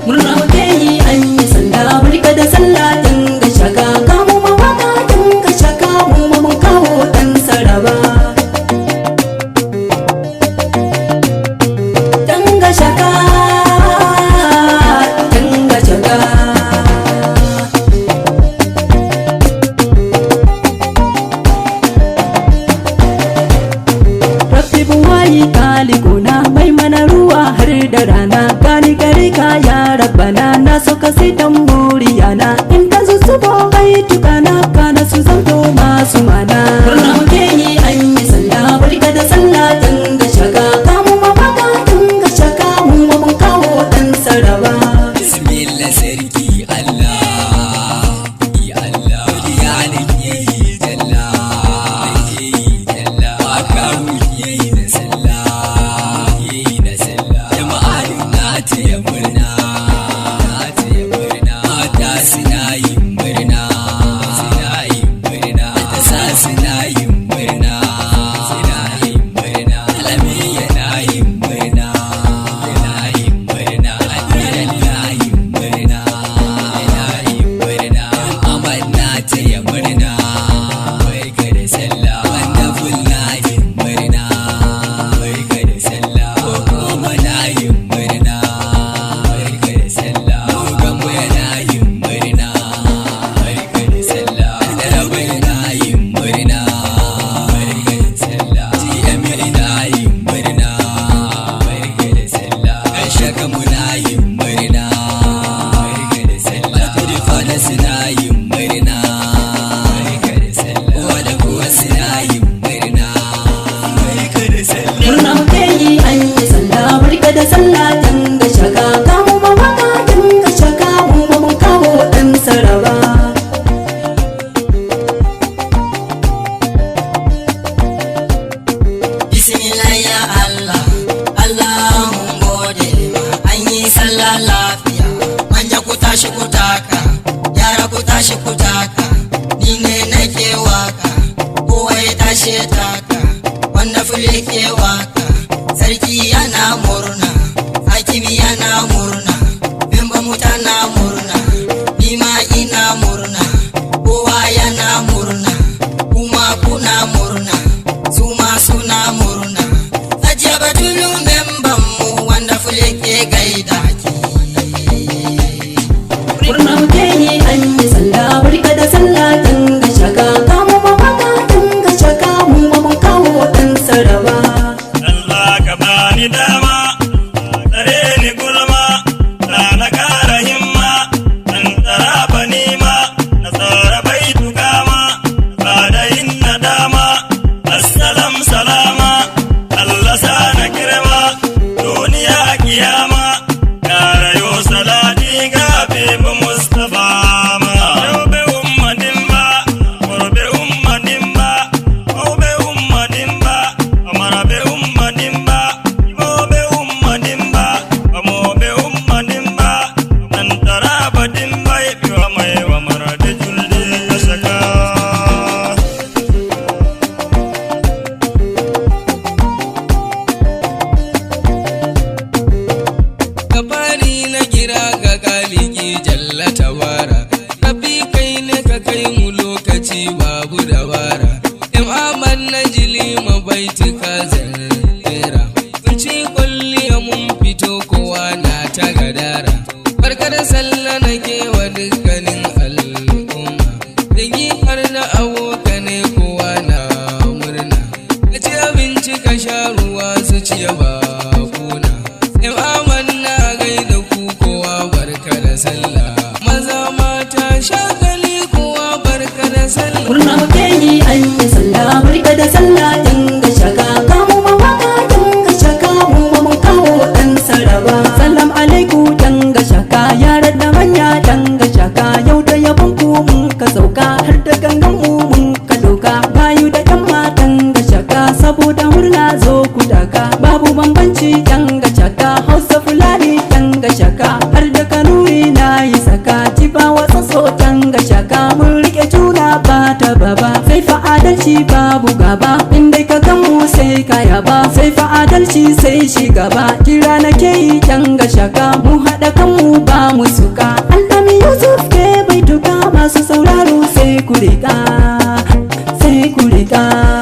Murna muke yi an yi salla barka da sallah dan gashaka, kamu mawaka dan gashaka, mu ma mun kawo dan saraba. Dan gashaka, dan gashaka. Rabbi buwayi kalikuna mai mana ruwa har da rana, gani gari ka ya rabbana, na so ka sai dan muriyana, in ta zuzubo bai tukana kana su zanto masu mana. Murna muke yi an yi sallah barka da sallah dan gashaka, kamu mawaka dan gashaka, mu ma mun kawo dan saraba. Bismillah sarki Allah, ya Allah, ya nake yi jalla, waka wuke yi da sallah, jama'ar na taya murna, mata suna yin murna, matasa suna yin murna, alami yana yin murna, adiran na yin murna, Ahmad na taya murna, barka da sallah, wonderful na yin murna, barka da sallah, Kokoma na yin murna, barka da sallah, Gambo yana yin murna, barka da sallah, Darabai na yin murna, barka da sallah, TMA na yin murna, barka da sallah, Gashaka muna yin murna, barka da sallah, Tudufana suna yin murna, barka da sallah, Wada kuwa suna yin murna, barka da sallah. Murna muke yi an yi sallah barka da sallah dan gashaka, kamu mawaka dan gashaka, mu ma mun kawo dan saraba. Bismillah ya Allah, Allah mun gode ma, an yi sallah lafiya, manja ku tashi ku taka, yara ku tashi ku taka, ni ne nake waka, kowa ya tashi ya taka, wanda fule ke waka, sarki yana murna, hakimi yana murna, bimba mutana murna, ni ma ina murna, kowa yana murna, kuma kuna murna, su ma suna murna. Hajiya Batulu memban mu wanda fule ke gaida ki. Murna muke yi an yi sallah barka da sallah dan gashaka, kamu mawaka dan gashaka, mu ma mun kawo dan saraba. Allah ka bani dama, tsare ni gulma, da na kara himma, dan tsara banima, na tsara baitu kama, ba da yin nadama, assalam salama, Allah sa na girma, duniya kiyama, kara yo salati ga bebe Mustapha ma. Yobe ummadin ba, morbe ummadin ba, obe ummadin ba, amarabe ummadin ba, ibobe ummadin ba, amobe ummadin ba, dan tarabadin ba, yabiwa mai wa marade julde ya saka. Gabari na gira ga kaliki jalla tabara, rabbi kai ne ka kai mu lokaci babu dabara, imaman na jili mabaitika zarfera, mun ci kulliya mun fito kowa na ta gadara, barka da sallah nake wa dukkanin al'umma, dangi har na abokane kowa na murna, ka ci abinci ka sha ruwa su ci ba kuna, imaman na gaida ku kowa barka da sallah, maza mata shagali kowa barka da sallah. Murna muke yi an yi sallah barka da sallah dan gashaka, kamu mawaka dan gashaka, mu ma mun kawo dan saraba. Salam alaikum dan gashaka, yara da manya gaba, inda ka gan mu sai ka yaba, sai fa adalci sai shi gaba. Kira na ke yi yan gashaka, mu haɗa kanmu ba mu suka. Al'ami Yusuf ke bai tuka, masu sauraro sai ku riƙa, sai ku riƙa.